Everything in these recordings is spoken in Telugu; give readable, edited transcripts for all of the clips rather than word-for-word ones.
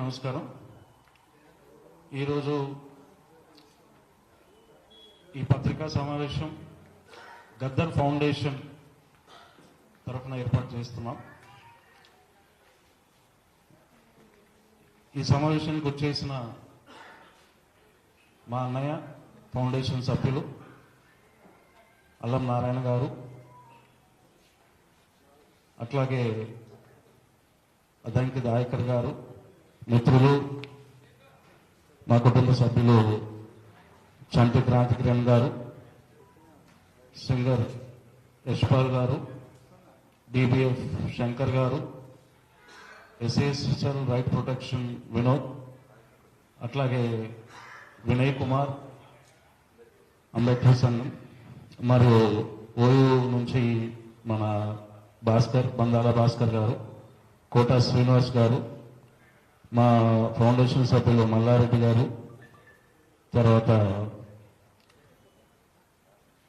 నమస్కారం. ఈరోజు ఈ పత్రికా సమావేశం గద్దర్ ఫౌండేషన్ తరఫున ఏర్పాటు చేస్తున్నాం. ఈ సమావేశానికి వచ్చేసిన మా అన్నయ్య ఫౌండేషన్ సభ్యులు అల్లం నారాయణ గారు, అట్లాగే అదంకి దాయకర్ గారు, మిత్రులు, మా కుటుంబ సభ్యులు చంటి క్రాంతి కిరణ్ గారు, సింగర్ యశ్పాల్ గారు, డిబిఎఫ్ శంకర్ గారు, ఎస్ఎస్ఎల్ రైట్ ప్రొటెక్షన్ వినోద్, అట్లాగే వినయ్ కుమార్, అంబేద్కర్ సంఘం, మరియు ఓయూ నుంచి మన భాస్కర్, బందాల భాస్కర్ గారు, కోటా శ్రీనివాస్ గారు, మా ఫౌండేషన్ సభ్యులు మల్లారెడ్డి గారు, తర్వాత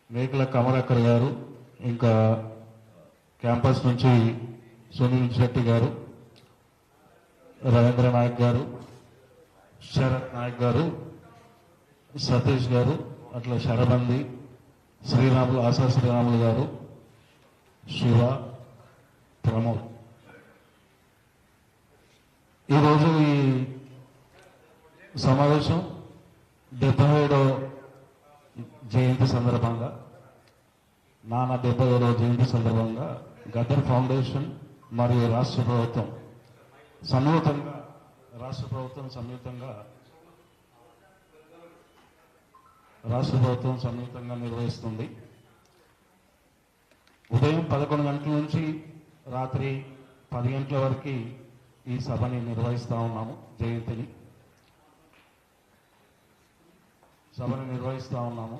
మేకల కమలాకర్ గారు, ఇంకా క్యాంపస్ నుంచి సునీల్ శెట్టి గారు, రవీంద్ర నాయక్ గారు, శరత్ నాయక్ గారు, సతీష్ గారు, అట్లా శరబంది, శ్రీరాములు, ఆశా శ్రీరాములు గారు, శివ, ప్రమోద్. ఈరోజు ఈ సమావేశం 77వ జయంతి సందర్భంగా, నాన్న 77వ జయంతి సందర్భంగా గద్దర్ ఫౌండేషన్ మరియు రాష్ట్ర ప్రభుత్వం సంయుక్తంగా నిర్వహిస్తుంది. ఉదయం 11 గంటల నుంచి రాత్రి 10 గంటల వరకు ఈ సభని నిర్వహిస్తూ ఉన్నాము. సభని నిర్వహిస్తూ ఉన్నాము.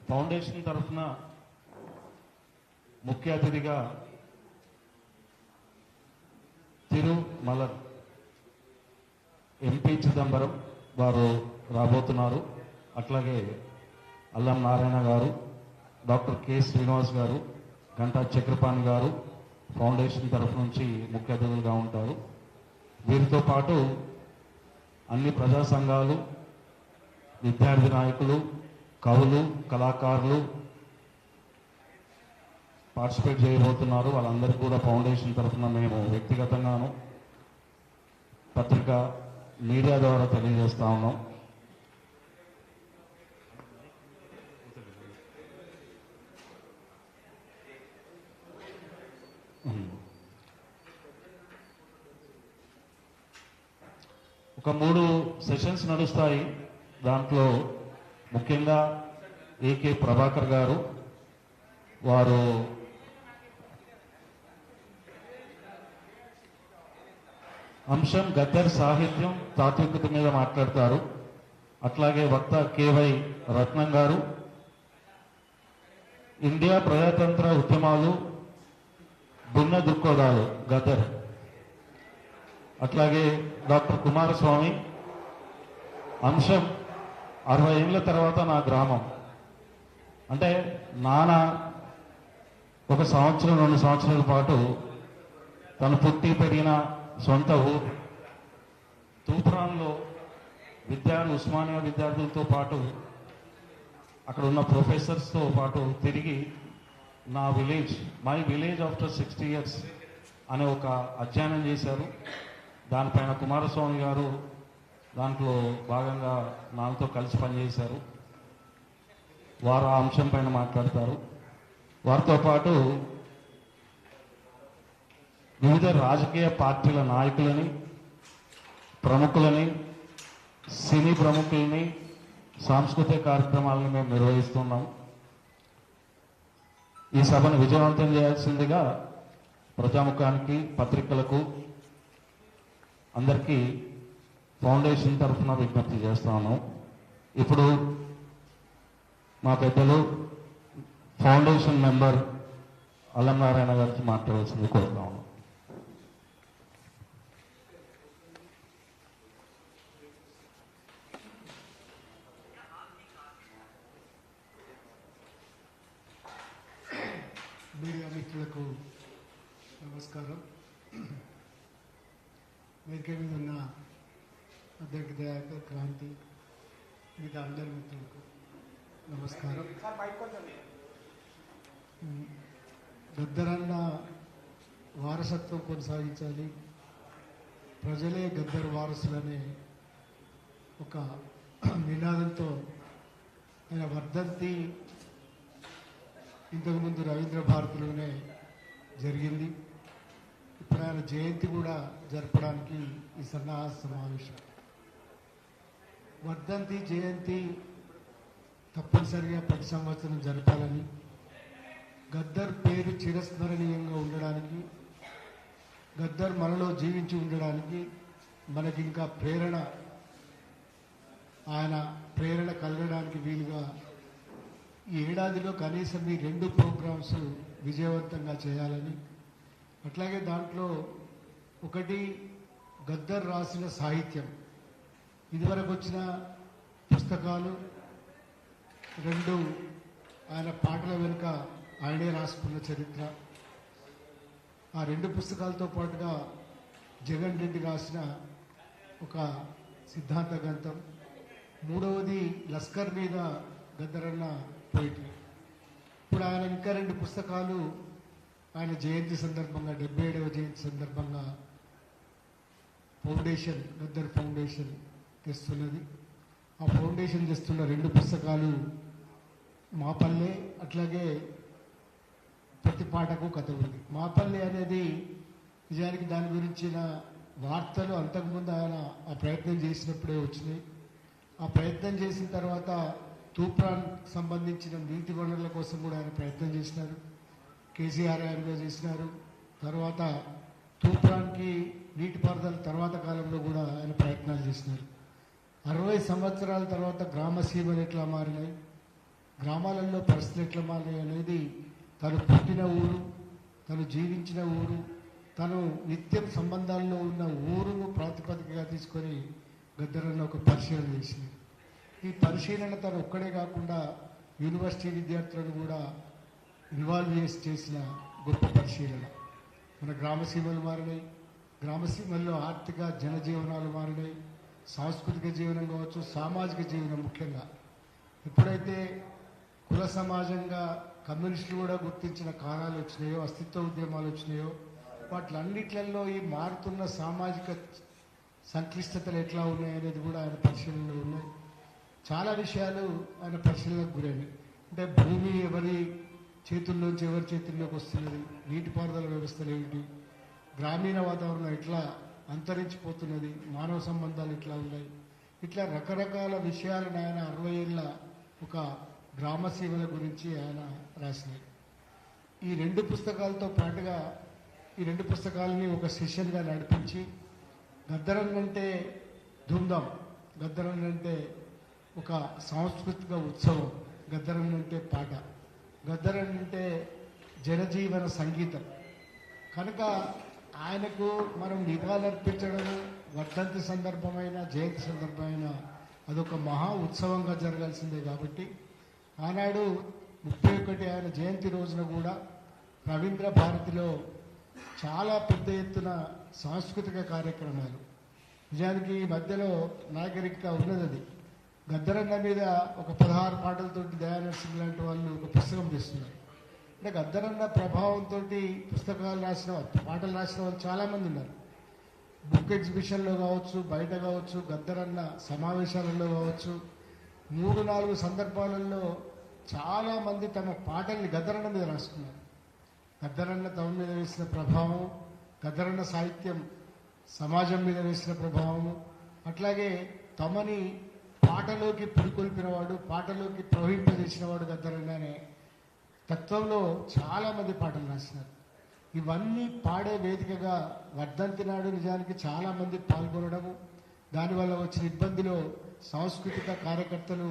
ఫౌండేషన్ తరఫున ముఖ్య అతిథిగా తిరుమలర్ ఎంపీ చిదంబరం వారు రాబోతున్నారు. అట్లాగే అల్లం నారాయణ గారు, డాక్టర్ కె శ్రీనివాస్ గారు, గంటా చక్రపాణి గారు ఫౌండేషన్ తరఫు నుంచి ముఖ్య అతిథులుగా ఉంటారు. వీరితో పాటు అన్ని ప్రజా సంఘాలు, విద్యార్థి నాయకులు, కవులు, కళాకారులు పార్టిసిపేట్ చేయబోతున్నారు. వాళ్ళందరికీ కూడా ఫౌండేషన్ తరఫున మేము వ్యక్తిగతంగాను పత్రిక మీడియా ద్వారా తెలియజేస్తా ఉన్నాం. ఒక 3 సెషన్స్ నడుస్తాయి. దాంట్లో ముఖ్యంగా ఏకే ప్రభాకర్ గారు వారు అంశం గద్దర్ సాహిత్యం తాత్వికత మీద మాట్లాడతారు. అట్లాగే వక్త కేవై రత్నం గారు ఇండియా ప్రజాతంత్ర ఉద్యమాలు, భిన్న దృక్పథాలు గద్దర్. అట్లాగే డాక్టర్ కుమారస్వామి అంశం 60 ఏళ్ళ తర్వాత నా గ్రామం. అంటే నాన్న 1 సంవత్సరం 2 సంవత్సరాల పాటు తను పుట్టి పెరిగిన సొంత ఊరు తూప్రాన్లో ఉస్మానియా విద్యార్థులతో పాటు అక్కడ ఉన్న ప్రొఫెసర్స్తో పాటు తిరిగి మై విలేజ్ ఆఫ్టర్ 60 years అనే ఒక అధ్యయనం చేశారు. దానిపైన కుమారస్వామి గారు దాంట్లో భాగంగా నాతో కలిసి పనిచేశారు. వారు ఆ అంశం పైన మాట్లాడతారు. వారితో పాటు వివిధ రాజకీయ పార్టీల నాయకులని, ప్రముఖులని, సినీ ప్రముఖులని, సాంస్కృతిక కార్యక్రమాలను మేము నిర్వహిస్తున్నాం. ఈ సభను విజయవంతం చేయాల్సిందిగా ప్రజాముఖానికి, పత్రికలకు, అందరికీ ఫౌండేషన్ తరఫున విజ్ఞప్తి చేస్తాను. ఇప్పుడు మా పెద్దలు ఫౌండేషన్ మెంబర్ అల్లం నారాయణ గారికి మాట్లాడాల్సింది కోరుతాము. మీడియా మిత్రులకు నమస్కారం. వేదిక మీద ఉన్న అద్దెకి దయాకర్, క్రాంతి, మిగతా అందరి మిత్రులకు నమస్కారం. గద్దరన్న వారసత్వం కొనసాగించాలి, ప్రజలే గద్దర్ వారసులనే ఒక నినాదంతో ఆయన వర్ధంతి ఇంతకుముందు రవీంద్ర భారతిలోనే జరిగింది. ఇప్పుడు ఆయన జయంతి కూడా జరపడానికి ఈ సన్నాహ సమావేశం. వర్ధంతి జయంతి తప్పనిసరిగా ప్రతి సంవత్సరం జరపాలని, గద్దర్ పేరు చిరస్మరణీయంగా ఉండడానికి, గద్దర్ మనలో జీవించి ఉండడానికి మనకి ఇంకా ఆయన ప్రేరణ కలగడానికి వీలుగా ఈ ఏడాదిలో కనీసం ఈ 2 ప్రోగ్రామ్స్ విజయవంతంగా చేయాలని, అట్లాగే దాంట్లో ఒకటి గద్దర్ రాసిన సాహిత్యం, ఇదివరకు వచ్చిన పుస్తకాలు, 2 ఆయన పాటల వెనుక ఆయనే రాసుకున్న చరిత్ర, ఆ 2 పుస్తకాలతో పాటుగా జగన్ రెడ్డి రాసిన ఒక సిద్ధాంత గ్రంథం, 3వది లస్కర్ మీద గద్దరన్న పోయిటరీ. ఇప్పుడు ఆయన ఇంకా 2 పుస్తకాలు ఆయన జయంతి సందర్భంగా 77వ జయంతి సందర్భంగా ఫౌండేషన్, గద్దర్ ఫౌండేషన్ తెస్తున్నది. ఆ ఫౌండేషన్ తెస్తున్న 2 పుస్తకాలు మా పల్లె, అట్లాగే ప్రతి పాటకు కథ ఉంది. మా పల్లె అనేది నిజానికి దాని గురించిన వార్తలు అంతకుముందు ఆయన ఆ ప్రయత్నం చేసినప్పుడే వచ్చినాయి. ఆ ప్రయత్నం చేసిన తర్వాత తూప్రాన్ సంబంధించిన నీటి వనరుల కోసం కూడా ఆయన ప్రయత్నం చేసినారు. కేసీఆర్ ఆయనగా చేసినారు. తర్వాత తూప్రాన్కి నీటిపారుదల తర్వాత కాలంలో కూడా ఆయన ప్రయత్నాలు చేసినారు. 60 సంవత్సరాల తర్వాత గ్రామ సీమలు ఎట్లా మారినాయి, గ్రామాలలో పరిస్థితులు ఎట్లా మారినాయి అనేది తను పుట్టిన ఊరు, తను జీవించిన ఊరు, తను నిత్యం సంబంధాల్లో ఉన్న ఊరును ప్రాతిపదికగా తీసుకొని గద్దరన్న ఒక పరిశీలన చేసింది. ఈ పరిశీలన తను ఒక్కడే కాకుండా యూనివర్సిటీ విద్యార్థులను కూడా ఇన్వాల్వ్ చేసిన గొప్ప పరిశీలన. మన గ్రామసీమలు మారినాయి, గ్రామసీమల్లో ఆర్థిక జనజీవనాలు మారినాయి, సాంస్కృతిక జీవనం కావచ్చు, సామాజిక జీవనం ముఖ్యంగా. ఎప్పుడైతే కుల సమాజంగా కమ్యూనిస్టులు కూడా గుర్తించిన కాలాలు వచ్చినాయో, అస్తిత్వ ఉద్యమాలు వచ్చినాయో, వాటిలన్నిట్లలో ఈ మారుతున్న సామాజిక సంక్లిష్టతలు ఎట్లా ఉన్నాయనేది కూడా ఆయన పరిశీలనలో ఉన్నాయి. చాలా విషయాలు ఆయన పరిశీలనకు గురైనాయి. అంటే భూమి ఎవరి చేతుల్లోంచి ఎవరి చేతుల్లోకి వస్తున్నది, నీటిపారుదల వ్యవస్థలు ఏమిటి, గ్రామీణ వాతావరణం ఎట్లా అంతరించిపోతున్నది, మానవ సంబంధాలు ఎట్లా ఉన్నాయి, ఇట్లా రకరకాల విషయాలను ఆయన 60 ఏళ్ళ ఒక గ్రామసీమల గురించి ఆయన రాసినాయి. ఈ 2 పుస్తకాలతో పాటుగా ఈ 2 పుస్తకాలని ఒక సెషన్గా నడిపించి, గద్దరన్న అంటే ధూమ్ధాం, గద్దరన్న అంటే ఒక సాంస్కృతిక ఉత్సవం, గద్దరన్న అంటే పాట, గద్దరన్న అంటే జనజీవన సంగీతం. కనుక ఆయనకు మనం నివాళులర్పించడము వర్ధంతి సందర్భమైన జయంతి సందర్భమైన అదొక మహా ఉత్సవంగా జరగాల్సిందే. కాబట్టి ఆనాడు 31 ఆయన జయంతి రోజున కూడా రవీంద్ర భారతిలో చాలా పెద్ద ఎత్తున సాంస్కృతిక కార్యక్రమాలు, నిజానికి ఈ మధ్యలో నాగరికత ఉన్నది. అది గద్దరన్న మీద ఒక 16 పాటలతో దయానరసింహ లాంటి వాళ్ళు ఒక పుస్తకం చేస్తున్నారు. అంటే గద్దరన్న ప్రభావంతో పుస్తకాలు రాసిన, పాటలు రాసిన వాళ్ళు చాలామంది ఉన్నారు. బుక్ ఎగ్జిబిషన్లో కావచ్చు, బయట కావచ్చు, గద్దరన్న సమావేశాలలో కావచ్చు, 3-4 సందర్భాలలో చాలామంది తమ పాటల్ని గద్దరన్న మీద రాసుకున్నారు. గద్దరన్న తమ మీద వేసిన ప్రభావం, గద్దరన్న సాహిత్యం సమాజం మీద వేసిన ప్రభావం, అట్లాగే తమని పాటలోకి పురికొల్పినవాడు, పాటలోకి ప్రవహింపజేసినవాడు గద్దరన్న అనే తత్వంలో చాలామంది పాటలు రాసినారు. ఇవన్నీ పాడే వేదికగా వర్ధంతి నాడు నిజానికి చాలామంది పాల్గొనడము, దానివల్ల వచ్చిన ఇబ్బందిలో సాంస్కృతిక కార్యకర్తలు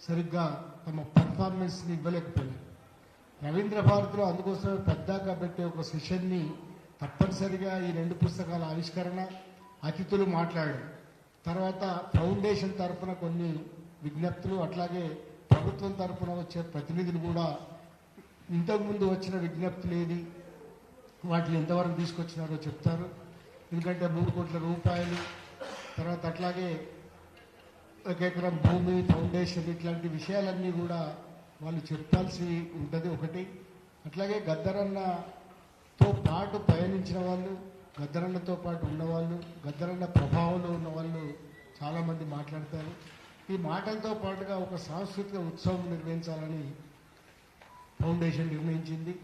సరిగ్గా తమ పర్ఫార్మెన్స్ని ఇవ్వలేకపోయారు. రవీంద్ర భారతిలో అందుకోసమే పెద్దగా పెట్టే ఒక సెషన్ని తప్పనిసరిగా ఈ 2 పుస్తకాల ఆవిష్కరణ, అతిథులు మాట్లాడడం, తర్వాత ఫౌండేషన్ తరఫున కొన్ని విజ్ఞప్తులు, అట్లాగే ప్రభుత్వం తరఫున వచ్చే ప్రతినిధులు కూడా ఇంతకుముందు వచ్చిన విజ్ఞప్తులు ఏది, వాటిని ఎంతవరకు తీసుకొచ్చినారో చెప్తారు. ఎందుకంటే 3 కోట్ల రూపాయలు తర్వాత అట్లాగే ఒక ఎకరం భూమి, ఫౌండేషన్, ఇట్లాంటి విషయాలన్నీ కూడా వాళ్ళు చెప్పాల్సి ఉంటుంది ఒకటి. అట్లాగే గద్దరన్నతో పాటు పయనించిన వాళ్ళు, గద్దరన్నతో పాటు ఉన్నవాళ్ళు, గద్దరన్న ప్రభావంలో ఉన్నవాళ్ళు చాలామంది మాట్లాడతారు. ఈ మాటలతో పాటుగా ఒక సాంస్కృతిక ఉత్సవం నిర్వహించాలని ఫౌండేషన్ నిర్ణయించింది.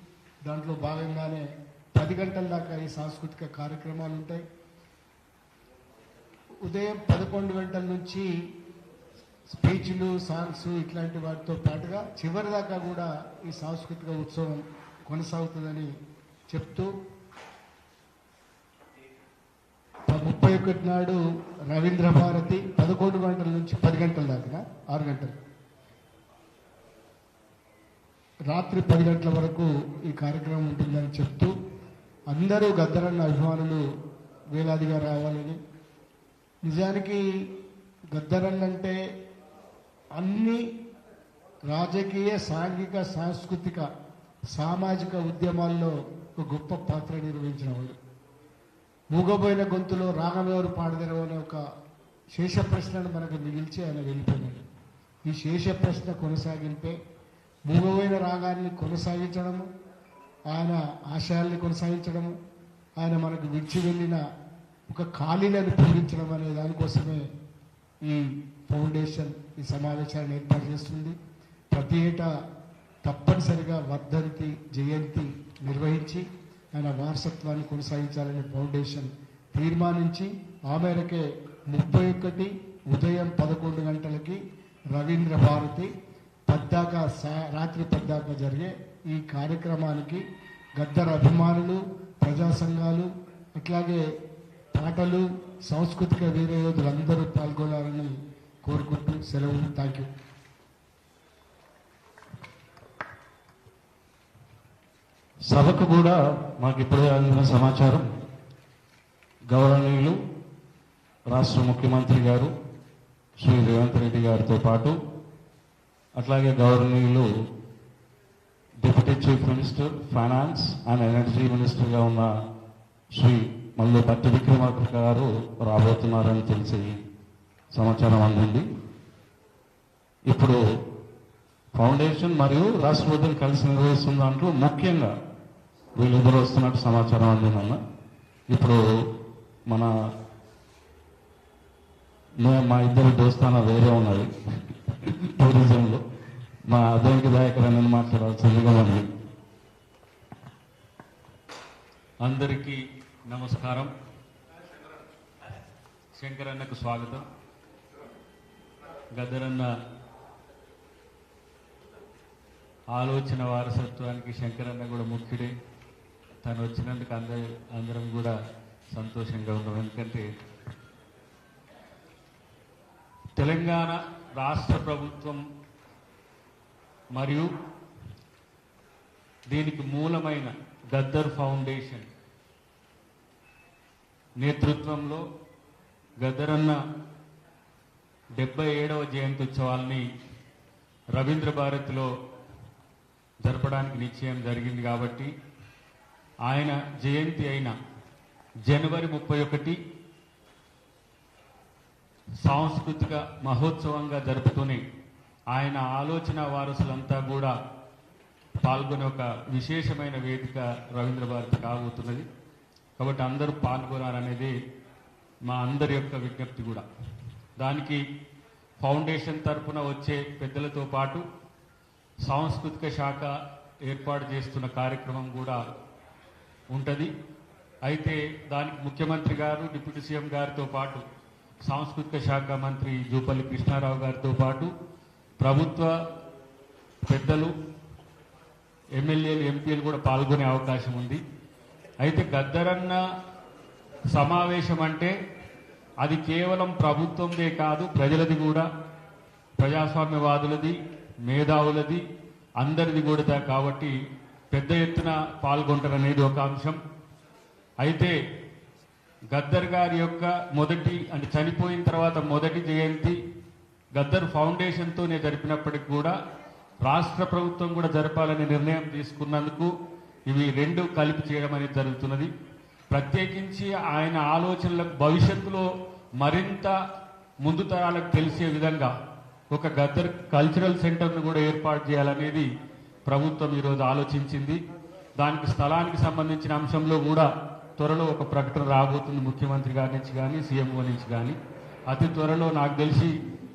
దాంట్లో భాగంగానే 10 గంటల దాకా ఈ సాంస్కృతిక కార్యక్రమాలు ఉంటాయి. ఉదయం 11 గంటల నుంచి స్పీచ్లు, సాంగ్స్ ఇట్లాంటి వాటితో పాటుగా చివరి దాకా కూడా ఈ సాంస్కృతిక ఉత్సవం కొనసాగుతుందని చెప్తూ 31 నాడు రవీంద్ర భారతి 11 గంటల నుంచి 10 గంటల దాకా 6 గంటలు, రాత్రి 10 గంటల వరకు ఈ కార్యక్రమం ఉంటుందని చెప్తూ అందరూ గద్దరన్న అభిమానులు వేలాదిగా రావాలని. నిజానికి గద్దరన్న అంటే అన్ని రాజకీయ, సాంఘిక, సాంస్కృతిక, సామాజిక ఉద్యమాల్లో ఒక గొప్ప పాత్ర నిర్వహించినవాడు. మూగబోయిన గొంతులో రాగమెవరు పాడదరు అనే ఒక శేష ప్రశ్నను మనకు మిగిల్చి ఆయన వెళ్ళిపోయినాడు. ఈ శేష ప్రశ్న కొనసాగింపే మూగబోయిన రాగాన్ని కొనసాగించడము, ఆయన ఆశయాల్ని కొనసాగించడము, ఆయన మనకు విడిచి వెళ్ళిన ఒక ఖాళీలను పూరించడం అనే దానికోసమే ఈ ఫౌండేషన్ ఈ సమావేశాన్ని ఏర్పాటు చేస్తుంది. ప్రతి ఏటా తప్పనిసరిగా వర్ధంతి, జయంతి నిర్వహించి ఆయన వారసత్వాన్ని కొనసాగించాలని ఫౌండేషన్ తీర్మానించి ఆ మేరకే 31 ఉదయం 11 గంటలకి రవీంద్ర భారతి రాత్రి 10 దాకా జరిగే ఈ కార్యక్రమానికి గద్దర అభిమానులు, ప్రజా సంఘాలు, అట్లాగే పాటలు, సాంస్కృతిక వీరయోధులందరూ పాల్గొనాలని కోరుకుంటూ సెలవు. Thank you. సభకు కూడా మాకు ఇప్పుడే అందిన సమాచారం, గౌరవనీయులు రాష్ట్ర ముఖ్యమంత్రి గారు శ్రీ రేవంత్ రెడ్డి గారితో పాటు అట్లాగే గౌరవనీయులు deputy chief minister, finance and energy మినిస్టర్గా ఉన్న శ్రీ మల్లు భట్టి విక్రమార్క గారు రాబోతున్నారని తెలిసి సమాచారం అందింది. ఇప్పుడు ఫౌండేషన్ మరియు రాష్ట్రపతిని కలిసి నిర్వహిస్తున్న దాంట్లో ముఖ్యంగా వీళ్ళిద్దరు వస్తున్నట్టు సమాచారం అందిందన్న. ఇప్పుడు మా ఇద్దరు దోస్తాన వేరే ఉన్నది టూరిజంలో, మా అద్దంకి దయాకర్ అని మాట్లాడాల్సిందిగా ఉంది. అందరికీ నమస్కారం. శంకరన్నకు స్వాగతం. గద్దరన్న ఆలోచన వారసత్వానికి శంకరన్న కూడా ముఖ్యుడే. తను వచ్చినందుకు అందరం కూడా సంతోషంగా ఉన్నాం. ఎందుకంటే తెలంగాణ రాష్ట్ర ప్రభుత్వం మరియు దీనికి మూలమైన గద్దర్ ఫౌండేషన్ నేతృత్వంలో గద్దరన్న 77వ జయంతి ఉత్సవాల్ని రవీంద్ర భారతిలో జరపడానికి నిశ్చయం జరిగింది. కాబట్టి ఆయన జయంతి అయిన జనవరి 31 సాంస్కృతిక మహోత్సవంగా జరుపుతూనే ఆయన ఆలోచన వారసులంతా కూడా పాల్గొనే ఒక విశేషమైన వేదిక రవీంద్ర భారతి కాబోతున్నది. కాబట్టి అందరూ పాల్గొనాలనేది మా అందరి యొక్క విజ్ఞప్తి కూడా. దానికి ఫౌండేషన్ తరఫున వచ్చే పెద్దలతో పాటు సాంస్కృతిక శాఖ ఏర్పాటు చేస్తున్న కార్యక్రమం కూడా ఉంటుంది. అయితే దానికి ముఖ్యమంత్రి గారు, డిప్యూటీ సీఎం గారితో పాటు సాంస్కృతిక శాఖ మంత్రి జూపల్లి కృష్ణారావు గారితో పాటు ప్రభుత్వ పెద్దలు, ఎమ్మెల్యేలు, ఎంపీలు కూడా పాల్గొనే అవకాశం ఉంది. అయితే గద్దరన్న సమావేశం అంటే అది కేవలం ప్రభుత్వందే కాదు, ప్రజలది కూడా, ప్రజాస్వామ్యవాదులది, మేధావులది, అందరిది కూడా. కాబట్టి పెద్ద ఎత్తున పాల్గొంటారనేది ఒక అంశం. అయితే గద్దర్ గారి యొక్క చనిపోయిన తర్వాత మొదటి జయంతి గద్దర్ ఫౌండేషన్తోనే జరిపినప్పటికి కూడా రాష్ట్ర ప్రభుత్వం కూడా జరపాలని నిర్ణయం తీసుకున్నందుకు ఇవి రెండు కలిపి చేయడం అనేది జరుగుతున్నది. ప్రత్యేకించి ఆయన ఆలోచనలకు భవిష్యత్తులో మరింత ముందు తరాలకు తెలిసే విధంగా ఒక గద్దర్ కల్చరల్ సెంటర్ను కూడా ఏర్పాటు చేయాలనేది ప్రభుత్వం ఈరోజు ఆలోచించింది. దానికి స్థలానికి సంబంధించిన అంశంలో కూడా త్వరలో ఒక ప్రకటన రాబోతుంది, ముఖ్యమంత్రి గారి నుంచి కానీ సీఎంఓ నుంచి కానీ. అతి త్వరలో నాకు తెలిసి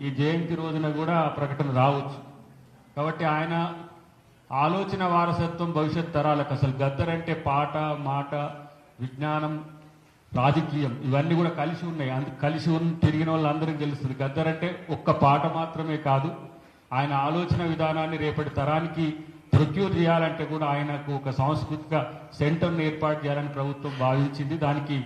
ఈ జయంతి రోజున కూడా ఆ ప్రకటన రావచ్చు. కాబట్టి ఆయన ఆలోచన వారసత్వం భవిష్యత్ తరాలకు, అసలు గద్దర్ అంటే పాట, మాట, విజ్ఞానం, రాజకీయం ఇవన్నీ కూడా కలిసి ఉన్నాయి. కలిసి తిరిగిన వాళ్ళందరికీ తెలుస్తుంది. గద్దర్ అంటే ఒక్క పాట మాత్రమే కాదు, ఆయన ఆలోచన విధానాన్ని రేపటి తరానికి ప్రొక్యూర్ చేయాలంటే కూడా ఆయనకు ఒక సాంస్కృతిక సెంటర్ను ఏర్పాటు చేయాలని ప్రభుత్వం భావించింది. దానికి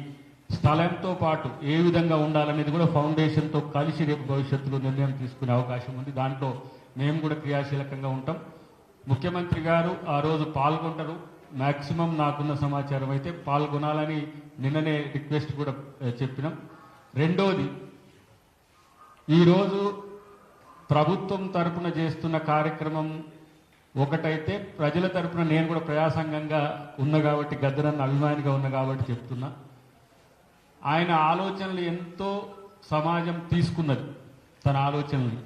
స్థలంతో పాటు ఏ విధంగా ఉండాలనేది కూడా ఫౌండేషన్తో కలిసి రేపు భవిష్యత్తులో నిర్ణయం తీసుకునే అవకాశం ఉంది. దాంట్లో మేము కూడా క్రియాశీలకంగా ఉంటాం. ముఖ్యమంత్రి గారు ఆ రోజు పాల్గొంటారు. మ్యాక్సిమం నాకున్న సమాచారం అయితే పాల్గొనాలని నిన్ననే రిక్వెస్ట్ కూడా చెప్పినాం. రెండోది, ఈరోజు ప్రభుత్వం తరపున చేస్తున్న కార్యక్రమం ఒకటైతే, ప్రజల తరపున నేను కూడా ప్రజాసంఘంగా ఉన్న కాబట్టి, గద్దరన్న అభిమానిగా ఉన్న కాబట్టి చెప్తున్నా, ఆయన ఆలోచనలు ఎంతో సమాజం తీసుకున్నది. తన ఆలోచనలు,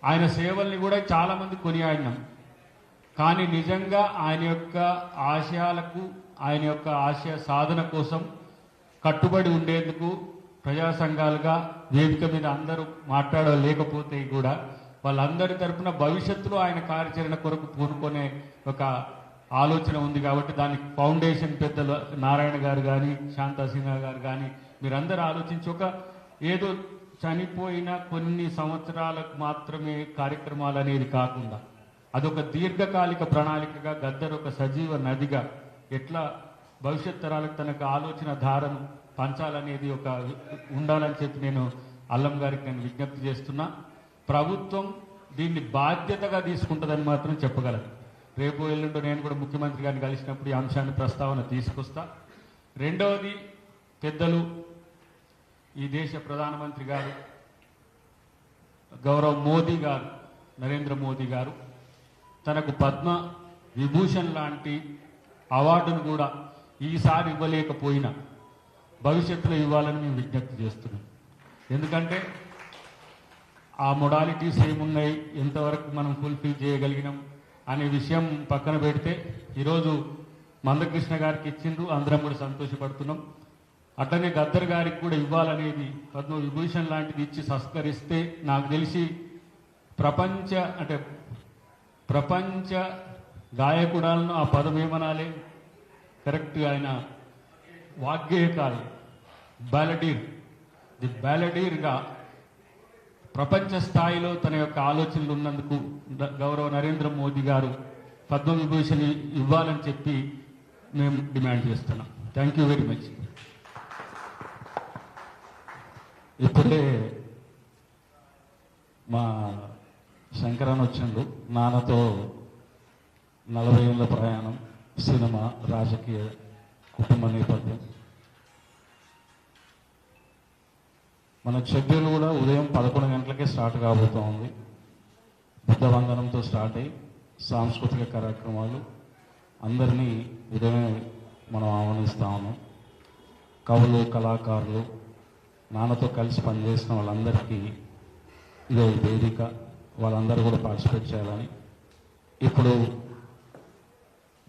ఆయన సేవల్ని కూడా చాలామంది కొనియాడినాం. కానీ నిజంగా ఆయన యొక్క ఆశయాలకు, ఆయన యొక్క ఆశయ సాధన కోసం కట్టుబడి ఉండేందుకు ప్రజా సంఘాలుగా వేదిక మీద అందరూ మాట్లాడలేకపోతే కూడా వాళ్ళందరి తరపున భవిష్యత్తులో ఆయన కార్యాచరణ కొరకు పూనుకునే ఒక ఆలోచన ఉంది. కాబట్టి దానికి ఫౌండేషన్ పెద్దలు నారాయణ గారు కానీ, శాంతా సిన్హా గారు కానీ మీరందరూ ఆలోచించి, ఒక ఏదో చనిపోయిన కొన్ని సంవత్సరాలకు మాత్రమే కార్యక్రమాలు అనేది కాకుండా అదొక దీర్ఘకాలిక ప్రణాళికగా గద్దర్ ఒక సజీవ నదిగా ఎట్లా భవిష్యత్ తరాలకు తనకు ఆలోచన ధారను పంచాలనేది ఒక ఉండాలని చెప్పి నేను అల్లం గారికి నేను విజ్ఞప్తి చేస్తున్నా. ప్రభుత్వం దీన్ని బాధ్యతగా తీసుకుంటుందని మాత్రం చెప్పగలను. రేపు ఎల్లుండో నేను కూడా ముఖ్యమంత్రి గారిని కలిసినప్పుడు ఈ అంశాన్ని ప్రస్తావన తీసుకొస్తా. రెండవది, పెద్దలు ఈ దేశ ప్రధానమంత్రి గారు గౌరవ్ మోదీ గారు, నరేంద్ర మోదీ గారు తనకు పద్మ విభూషణ్ లాంటి అవార్డును కూడా ఈసారి ఇవ్వలేకపోయినా భవిష్యత్తులో ఇవ్వాలని మేము విజ్ఞప్తి చేస్తున్నాం. ఎందుకంటే ఆ మొడాలిటీస్ ఏమున్నాయి, ఎంతవరకు మనం ఫుల్ఫిల్ చేయగలిగినాం అనే విషయం పక్కన పెడితే ఈరోజు మందకృష్ణ గారికి ఇచ్చిండ్రు, అందరం కూడా సంతోషపడుతున్నాం. అట్లనే గద్దర్ గారికి కూడా ఇవ్వాలనేది, పద్మ విభూషణ్ లాంటిది ఇచ్చి సంస్కరిస్తే నాకు తెలిసి ప్రపంచ గాయకుడాలను ఆ పదం ఏమనాలి కరెక్ట్గా, ఆయన వాగ్గేయకాలు, బ్యాలడీర్గా ప్రపంచ స్థాయిలో తన యొక్క ఆలోచనలు ఉన్నందుకు గౌరవ నరేంద్ర మోదీ గారు పద్మవిభూషణ్ ఇవ్వాలని చెప్పి మేము డిమాండ్ చేస్తున్నాం. Thank you very much. ఇప్పుడే మా శంకరన్ వచ్చిండు, నాన్నతో 40 ఏళ్ళ ప్రయాణం, సినిమా, రాజకీయ, కుటుంబ నేపథ్యం. మన షెడ్యూల్ కూడా ఉదయం 11 గంటలకే స్టార్ట్ కాబోతూ ఉంది. బుద్ధ వందనంతో స్టార్ట్ అయ్యి సాంస్కృతిక కార్యక్రమాలు అందరినీ ఉదయమే మనం ఆహ్వానిస్తా ఉన్నాం. కవులు, కళాకారులు, నాన్నతో కలిసి పనిచేసిన వాళ్ళందరికీ ఇదో వేదిక, వాళ్ళందరూ కూడా పార్టిసిపేట్ చేయాలని. ఇప్పుడు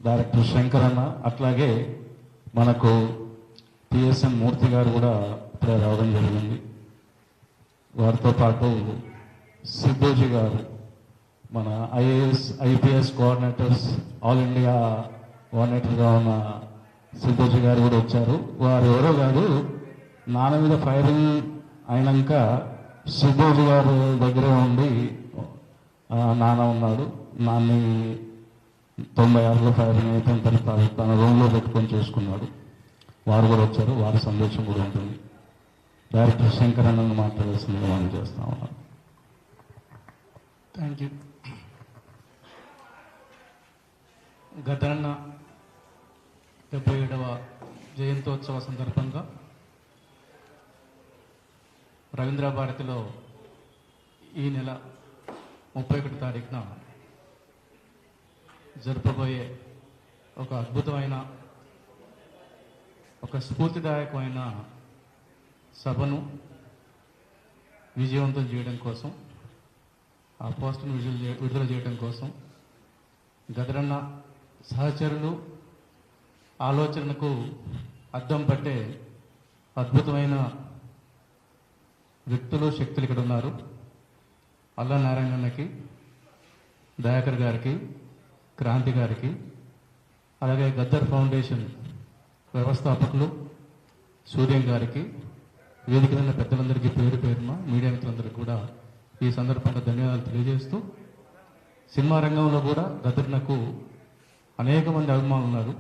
డైరెక్టర్ శంకరన్న, అట్లాగే మనకు పిఎస్ఎన్ మూర్తి గారు కూడా ఇప్పుడే రావడం జరిగింది. వారితో పాటు సిద్ధోజీ గారు, మన ఐపీఎస్ కోఆర్డినేటర్స్, ఆల్ ఇండియా కోఆర్డినేటర్గా ఉన్న సిద్ధోజీ గారు కూడా వచ్చారు. వారు ఎవరో కాదు, నాన్న మీద ఫైరింగ్ అయినాక సిద్ధోజీ గారు దగ్గరే ఉండి నాన్న ఉన్నాడు. నాన్ని 96లో ఫైరింగ్ అయిపోయిన తర్వాత తన రూమ్లో పెట్టుకొని చూసుకున్నాడు. వారు కూడా వచ్చారు, వారి సందేశం కూడా ఉంటుంది. డైరెక్టర్ శంకర్ అన్న మాట్లాడాల్సిందిగా మనం చేస్తా ఉన్నాం. Thank you. గద్దరన్న 77వ జయంతోత్సవ సందర్భంగా రవీంద్ర భారతిలో ఈ నెల 31 తారీఖున జరపబోయే ఒక అద్భుతమైన, ఒక స్ఫూర్తిదాయకమైన సభను విజయవంతం చేయడం కోసం, ఆ పోస్టును విడుదల చేయడం కోసం గదరన్న సహచరులు ఆలోచనకు అద్దం పట్టే అద్భుతమైన వ్యక్తులు, శక్తులు ఇక్కడ ఉన్నారు. అల్లా నారాయణన్నకి, దయాకర్ గారికి, క్రాంతి గారికి, అలాగే గద్దర్ ఫౌండేషన్ వ్యవస్థాపకులు సూర్యం గారికి, వేదిక మీద పెద్దలందరికీ పేరు పేరున మీడియా మిత్రులందరికీ కూడా ఈ సందర్భంగా ధన్యవాదాలు తెలియజేస్తూ, సినిమా రంగంలో కూడా గద్దర్నకు అనేక మంది అభిమానులు ఉన్నారు.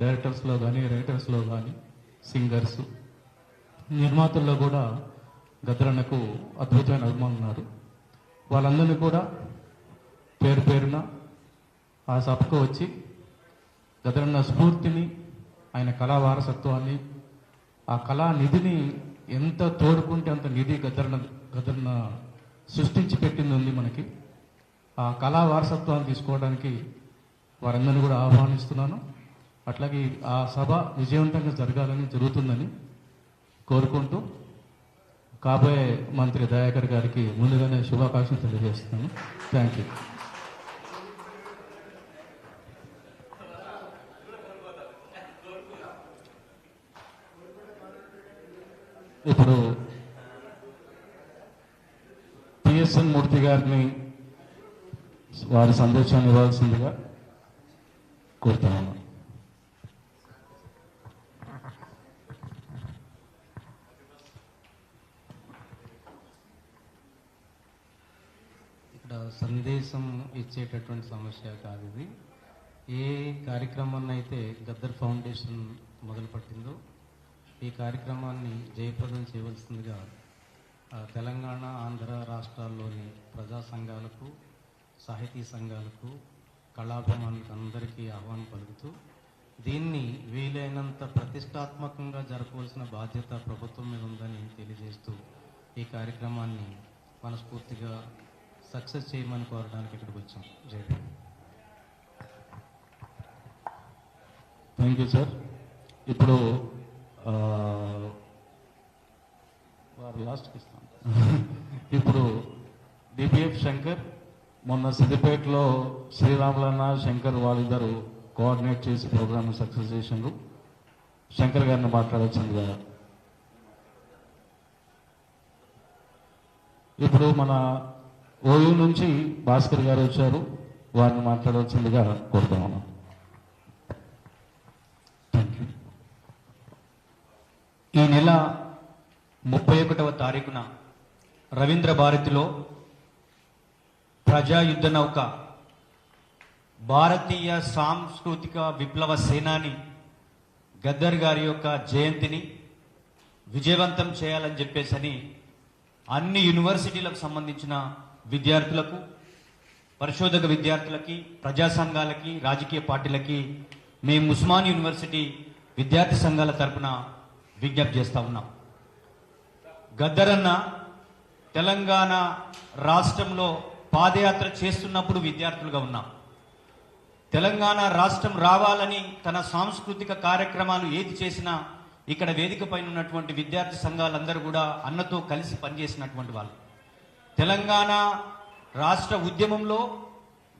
డైరెక్టర్స్లో కానీ, రైటర్స్లో కానీ, సింగర్స్, నిర్మాతల్లో కూడా గద్దరన్నకు అద్భుతమైన అభిమానులు ఉన్నారు. వాళ్ళందరినీ కూడా పేరు పేరున ఆ సభకు వచ్చి గద్దరన్న స్ఫూర్తిని, ఆయన కళా వారసత్వాన్ని, ఆ కళా నిధిని ఎంత తోడుకుంటే అంత నిధి గద్దరన్న సృష్టించి పెట్టింది ఉంది మనకి. ఆ కళా వారసత్వాన్ని తీసుకోవడానికి వారందరినీ కూడా ఆహ్వానిస్తున్నాను. అట్లాగే ఆ సభ విజయవంతంగా జరగాలని, జరుగుతుందని కోరుకుంటూ కాబోయే మంత్రి దయాకర్ గారికి ముందుగానే శుభాకాంక్షలు తెలియజేస్తున్నాను. Thank you. ఇప్పుడు పిఎస్ఎన్ మూర్తి గారిని వారి సందేశాన్ని ఇవ్వాల్సిందిగా కోరుతున్నాను. ఇక్కడ సందేశం ఇచ్చేటటువంటి సమస్య కాదు ఇది. ఏ కార్యక్రమాన్ని అయితే గద్దర్ ఫౌండేషన్ మొదలుపెట్టిందో ఈ కార్యక్రమాన్ని జయప్రదం చేయవలసిందిగా తెలంగాణ, ఆంధ్ర రాష్ట్రాల్లోని ప్రజా సంఘాలకు, సాహితీ సంఘాలకు, కళాభిమానులకు అందరికీ ఆహ్వానం పలుకుతూ దీన్ని వీలైనంత ప్రతిష్టాత్మకంగా జరపవలసిన బాధ్యత ప్రభుత్వం మీద ఉందని తెలియజేస్తూ ఈ కార్యక్రమాన్ని మనస్ఫూర్తిగా సక్సెస్ చేయమని కోరడానికి ఇక్కడికి వచ్చాం. జై భీమ్. Thank you sir. ఇప్పుడు వారు లాస్ట్కి ఇస్తాం. ఇప్పుడు డిపిఎఫ్ శంకర్, మొన్న సిద్దిపేటలో శ్రీరాములన్న, శంకర్ వాళ్ళిద్దరు కోఆర్డినేట్ చేసి ప్రోగ్రామ్ సక్సెస్ చేసిండ్రు. శంకర్ గారిని మాట్లాడవచ్చిందిగా. ఇప్పుడు మన ఓయూ నుంచి భాస్కర్ గారు వచ్చారు, వారిని మాట్లాడవలసిందిగా కోరుతున్నాను. ఈ నెల 31వ తారీఖున రవీంద్ర భారతిలో ప్రజాయుద్ధ నౌక భారతీయ సాంస్కృతిక విప్లవ సేనాని గద్దర్ గారి యొక్క జయంతిని విజయవంతం చేయాలని చెప్పేసి అన్ని యూనివర్సిటీలకు సంబంధించిన విద్యార్థులకు, పరిశోధక విద్యార్థులకి, ప్రజా సంఘాలకి, రాజకీయ పార్టీలకి మేము ఉస్మాన్ యూనివర్సిటీ విద్యార్థి సంఘాల తరపున విజ్ఞప్తి చేస్తా ఉన్నాం. గద్దరన్న తెలంగాణ రాష్ట్రంలో పాదయాత్ర చేస్తున్నప్పుడు విద్యార్థులుగా ఉన్నాం. తెలంగాణ రాష్ట్రం రావాలని తన సాంస్కృతిక కార్యక్రమాలు ఏది చేసినా ఇక్కడ వేదిక పైన ఉన్నటువంటి విద్యార్థి సంఘాలందరూ కూడా అన్నతో కలిసి పనిచేసినటువంటి వాళ్ళు. తెలంగాణ రాష్ట్ర ఉద్యమంలో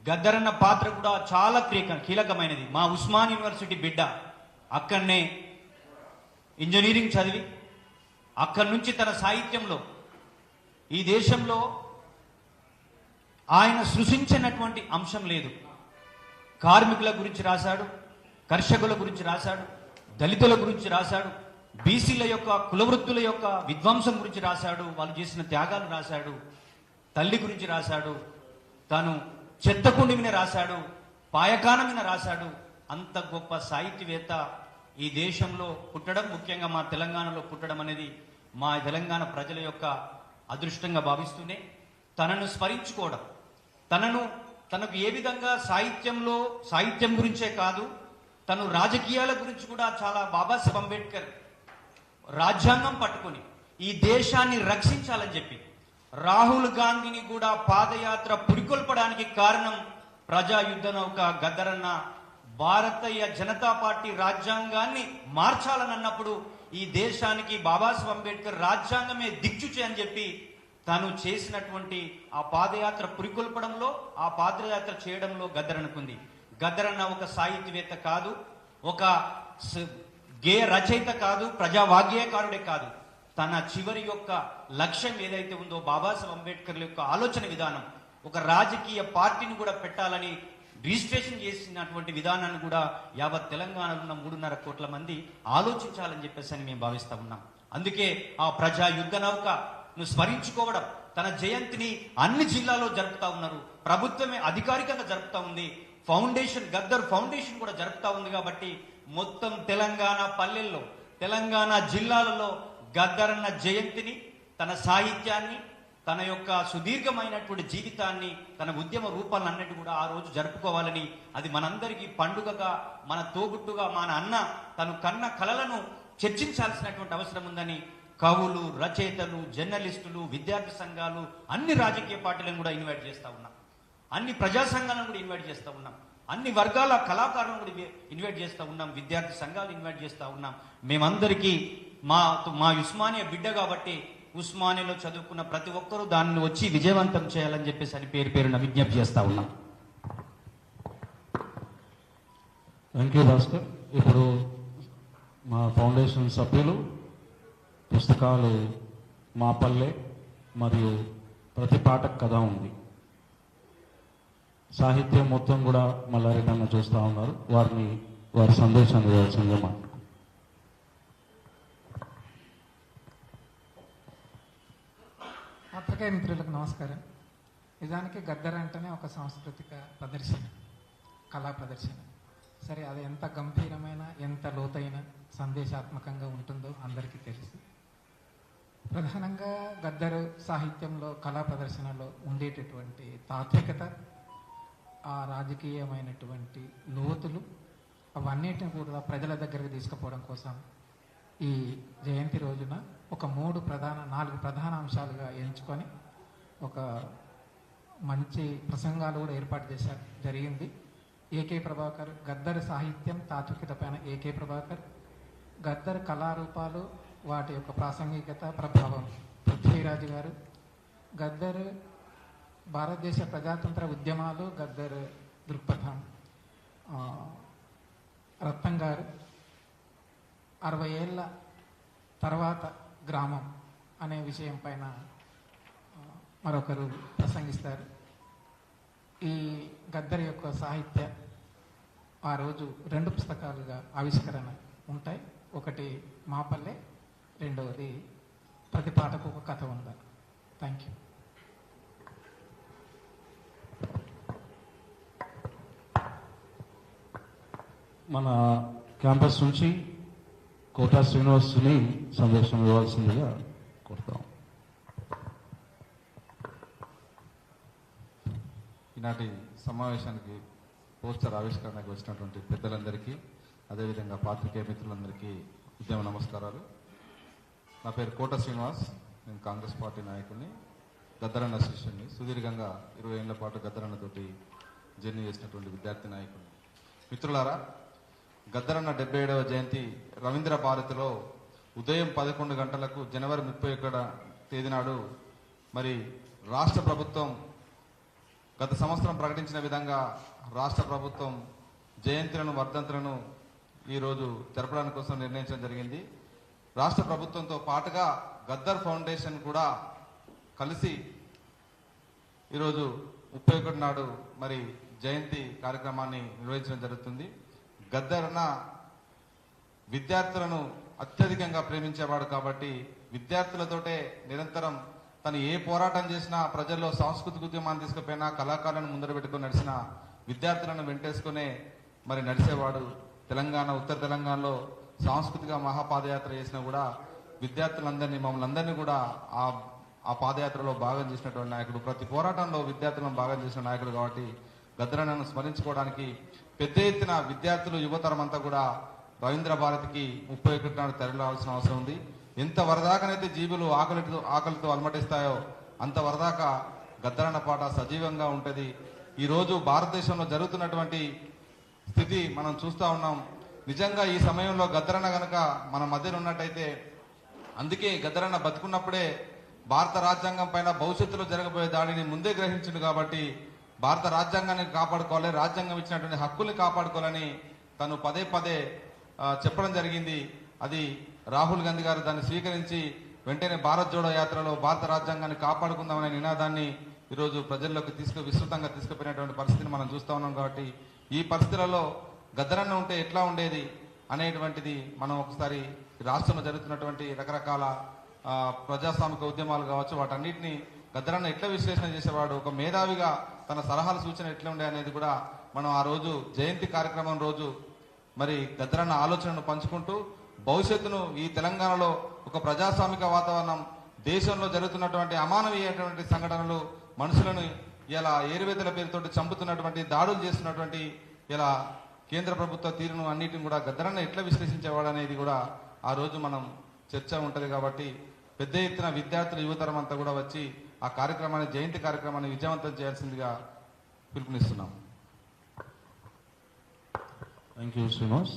గద్దరన్న పాత్ర కూడా చాలా కీలకమైనది. మా ఉస్మాన్ యూనివర్సిటీ బిడ్డ అక్కడనే ఇంజనీరింగ్ చదివి అక్కడి నుంచి తన సాహిత్యంలో ఈ దేశంలో ఆయన సృష్టించినటువంటి అంశం లేదు. కార్మికుల గురించి రాశాడు, కర్షకుల గురించి రాశాడు, దళితుల గురించి రాశాడు, బీసీల యొక్క కులవృత్తుల యొక్క విధ్వంసం గురించి రాశాడు, వాళ్ళు చేసిన త్యాగాలు రాశాడు, తల్లి గురించి రాశాడు, తాను చెత్తకుండి మీద రాశాడు, పాయకాన మీద రాశాడు. అంత గొప్ప సాహిత్యవేత్త ఈ దేశంలో పుట్టడం, ముఖ్యంగా మా తెలంగాణలో పుట్టడం అనేది మా తెలంగాణ ప్రజల యొక్క అదృష్టంగా భావిస్తూనే తనను స్మరించుకోవడం, తనకు ఏ విధంగా సాహిత్యం గురించే కాదు, తను రాజకీయాల గురించి కూడా చాలా బాబాసాహెబ్ అంబేద్కర్ రాజ్యాంగం పట్టుకొని ఈ దేశాన్ని రక్షించాలని చెప్పి రాహుల్ గాంధీని కూడా పాదయాత్ర పురికొల్పడానికి కారణం ప్రజాయుద్ధ నౌక గద్దరన్న భారతీయ జనతా పార్టీ రాజ్యాంగాన్ని మార్చాలన్నప్పుడు ఈ దేశానికి బాబాసాహెబ్ అంబేద్కర్ రాజ్యాంగమే దిక్చుచి అని చెప్పి తాను చేసినటువంటి ఆ పాదయాత్ర పురికొల్పడంలో, ఆ పాదయాత్ర చేయడంలో గద్దర్ అనుకుంది. గద్దర్ అన్న ఒక సాహిత్యవేత్త కాదు, ఒక గేయ రచయిత కాదు, ప్రజావాగ్యకారుడే కాదు. తన చివరి యొక్క లక్ష్యం ఏదైతే ఉందో బాబాసాహెబ్ అంబేద్కర్ యొక్క ఆలోచన విధానం, ఒక రాజకీయ పార్టీని కూడా పెట్టాలని రిజిస్ట్రేషన్ చేసినటువంటి విధానాన్ని కూడా యావత్ తెలంగాణలో ఉన్న 3.5 కోట్ల మంది ఆలోచించాలని చెప్పేసి అని మేము భావిస్తా ఉన్నాం. అందుకే ఆ ప్రజా యుద్ధ నౌకను స్మరించుకోవడం, తన జయంతిని అన్ని జిల్లాలో జరుపుతా ఉన్నారు. ప్రభుత్వమే అధికారికంగా జరుపుతా ఉంది. ఫౌండేషన్, గద్దర్ ఫౌండేషన్ కూడా జరుపుతా ఉంది. కాబట్టి మొత్తం తెలంగాణ పల్లెల్లో, తెలంగాణ జిల్లాలలో గద్దర్ అన్న జయంతిని, తన సాహిత్యాన్ని, తన యొక్క సుదీర్ఘమైనటువంటి జీవితాన్ని, తన ఉద్యమ రూపాలన్నిటి కూడా ఆ రోజు జరుపుకోవాలని, అది మనందరికీ పండుగగా, మన తోబుట్టుగా, మన అన్న తను కన్న కలలను చర్చించాల్సినటువంటి అవసరం ఉందని కవులు, రచయితలు, జర్నలిస్టులు, విద్యార్థి సంఘాలు, అన్ని రాజకీయ పార్టీలను కూడా ఇన్వైట్ చేస్తా ఉన్నాం. అన్ని ప్రజా సంఘాలను కూడా ఇన్వైట్ చేస్తా ఉన్నాం. అన్ని వర్గాల కళాకారులను కూడా ఇన్వైట్ చేస్తూ ఉన్నాం. విద్యార్థి సంఘాలు ఇన్వైట్ చేస్తూ ఉన్నాం. మేమందరికీ మా ఉస్మానియా బిడ్డ కాబట్టి ఉస్మానియాలో చదువుకున్న ప్రతి ఒక్కరూ దాన్ని వచ్చి విజయవంతం చేయాలని చెప్పేసి అని పేరున విజ్ఞప్తి చేస్తా ఉన్నాం. Thank you Bhaskar. ఇప్పుడు మా ఫౌండేషన్ సభ్యులు పుస్తకాలు మా పల్లె మరియు ప్రతి పాటకు కథ ఉంది, సాహిత్యం మొత్తం కూడా మల్లారెడ్డి చూస్తూ ఉన్నారు. వారి సందేశాన్ని ఇవ్వాల్సిందే మా పత్రికా మిత్రులకు నమస్కారం. నిజానికి గద్దర్ అంటేనే ఒక సాంస్కృతిక ప్రదర్శన, కళా ప్రదర్శన. సరే, అది ఎంత గంభీరమైన, ఎంత లోతైన, సందేశాత్మకంగా ఉంటుందో అందరికీ తెలుసు. ప్రధానంగా గద్దర్ సాహిత్యంలో, కళా ప్రదర్శనలో ఉండేటటువంటి తాత్వికత, ఆ రాజకీయమైనటువంటి లోతులు, అవన్నిటిని కూడా ప్రజల దగ్గరికి తీసుకుపోవడం కోసం ఈ జయంతి రోజున ఒక 4 ప్రధాన అంశాలుగా ఎంచుకొని ఒక మంచి ప్రసంగాలు కూడా ఏర్పాటు జరిగింది. ఏకే ప్రభాకర్, గద్దర్ సాహిత్యం తాత్వికత పైన ఏకే ప్రభాకర్, గద్దర్ కళారూపాలు, వాటి యొక్క ప్రాసంగికత, ప్రభావం పృథ్వీరాజు గారు, గద్దర్ భారతదేశ ప్రజాతంత్ర ఉద్యమాలు, గద్దర్ దృక్పథం రత్నం గారు, 60 ఏళ్ళ తర్వాత గ్రామం అనే విషయం పైన మరొకరు ప్రసంగిస్తారు. ఈ గద్దర్ యొక్క సాహిత్య ఆ రోజు 2 పుస్తకాలుగా ఆవిష్కరణ ఉంటాయి. ఒకటి మా పల్లె, రెండవది ప్రతి పాటకు ఒక కథ ఉందా. Thank you. మన క్యాంపస్ నుంచి కోటా శ్రీనివాసుని సందేశం ఇవ్వాల్సిందిగా కోరుతాం. ఈనాటి సమావేశానికి పోస్టర్ ఆవిష్కరణకు వచ్చినటువంటి పెద్దలందరికీ, అదేవిధంగా పాత్రికేయ మిత్రులందరికీ ఉద్యమ నమస్కారాలు. నా పేరు కోట శ్రీనివాస్. నేను కాంగ్రెస్ పార్టీ నాయకుడిని, గద్దరన్న శిష్యుని. సుదీర్ఘంగా 20 ఏళ్ల పాటు గద్దరన్నతోటి జర్నీ చేసినటువంటి విద్యార్థి నాయకుడిని. మిత్రులారా, గద్దరన్న 77వ జయంతి రవీంద్ర భారతిలో ఉదయం 11 గంటలకు జనవరి 31 తేదీ నాడు మరి రాష్ట్ర ప్రభుత్వం గత సంవత్సరం ప్రకటించిన విధంగా రాష్ట్ర ప్రభుత్వం జయంతులను, వర్ధంతులను ఈరోజు జరపడానికి కోసం నిర్ణయించడం జరిగింది. రాష్ట్ర ప్రభుత్వంతో పాటుగా గద్దర్ ఫౌండేషన్ కూడా కలిసి ఈరోజు 31 నాడు మరి జయంతి కార్యక్రమాన్ని నిర్వహించడం జరుగుతుంది. గద్దర్ అన్న విద్యార్థులను అత్యధికంగా ప్రేమించేవాడు కాబట్టి విద్యార్థులతోటే నిరంతరం తను ఏ పోరాటం చేసినా, ప్రజల్లో సాంస్కృతిక ఉద్యమాన్ని తీసుకుపోయినా, కళాకారులను ముందర పెట్టుకుని నడిచిన విద్యార్థులను వెంటేసుకునే మరి నడిచేవాడు. ఉత్తర తెలంగాణలో సాంస్కృతిక మహాపాదయాత్ర చేసినా కూడా విద్యార్థులందరినీ, మమ్మల్ని అందరినీ కూడా ఆ పాదయాత్రలో భాగం చేసినటువంటి నాయకుడు. ప్రతి పోరాటంలో విద్యార్థులను భాగం చేసిన నాయకుడు కాబట్టి గద్దరన్నను స్మరించుకోవడానికి పెద్ద ఎత్తున విద్యార్థులు, యువతరం అంతా కూడా రవీంద్ర భారతికి 31 నాడు తరలిరావాల్సిన అవసరం ఉంది. ఎంత వరదాకనైతే జీవులు ఆకలితో అలమటిస్తాయో అంత వరదాకా గద్దరన్న పాట సజీవంగా ఉంటుంది. ఈరోజు భారతదేశంలో జరుగుతున్నటువంటి స్థితి మనం చూస్తూ ఉన్నాం. నిజంగా ఈ సమయంలో గద్దరన్న గనక మన మధ్యన ఉన్నట్టయితే, అందుకే గద్దరన్న బతుకున్నప్పుడే భారత రాజ్యాంగం పైన భవిష్యత్తులో జరగబోయే దాడిని ముందే గ్రహించిండు కాబట్టి భారత రాజ్యాంగాన్ని కాపాడుకోవాలి, రాజ్యాంగం ఇచ్చినటువంటి హక్కుల్ని కాపాడుకోవాలని తను పదే పదే చెప్పడం జరిగింది. అది రాహుల్ గాంధీ గారు దాన్ని స్వీకరించి వెంటనే భారత్ జోడో యాత్రలో భారత రాజ్యాంగాన్ని కాపాడుకుందామనే నినాదాన్ని ఈరోజు ప్రజల్లోకి విస్తృతంగా తీసుకుపోయినటువంటి పరిస్థితిని మనం చూస్తా ఉన్నాం. కాబట్టి ఈ పరిస్థితులలో గద్దరన్న ఉంటే ఎట్లా ఉండేది అనేటువంటిది మనం ఒకసారి రాష్ట్రంలో జరుగుతున్నటువంటి రకరకాల ప్రజాస్వామిక ఉద్యమాలు కావచ్చు, వాటన్నిటిని గద్దరన్న ఎట్లా విశ్లేషణ చేసేవాడు, ఒక మేధావిగా తన సలహాలు సూచన ఎట్లా ఉండే అనేది కూడా మనం ఆ రోజు జయంతి కార్యక్రమం రోజు మరి గద్దరన్న ఆలోచనను పంచుకుంటూ భవిష్యత్తును ఈ తెలంగాణలో ఒక ప్రజాస్వామిక వాతావరణం, దేశంలో జరుగుతున్నటువంటి అమానవీయటువంటి సంఘటనలు, మనుషులను ఇలా ఏరువేతల పేరుతోటి చంపుతున్నటువంటి దాడులు చేస్తున్నటువంటి ఇలా కేంద్ర ప్రభుత్వ తీరును అన్నిటిని కూడా గద్దరన్న ఎట్లా విశ్లేషించేవాడు అనేది కూడా ఆ రోజు మనం చర్చ ఉంటుంది. కాబట్టి పెద్ద ఎత్తున విద్యార్థులు, యువతరం అంతా కూడా వచ్చి ఆ కార్యక్రమాన్ని, జయంతి కార్యక్రమాన్ని విజయవంతం చేయాల్సిందిగా పిలుపునిస్తున్నాం. Thank you Srinivas.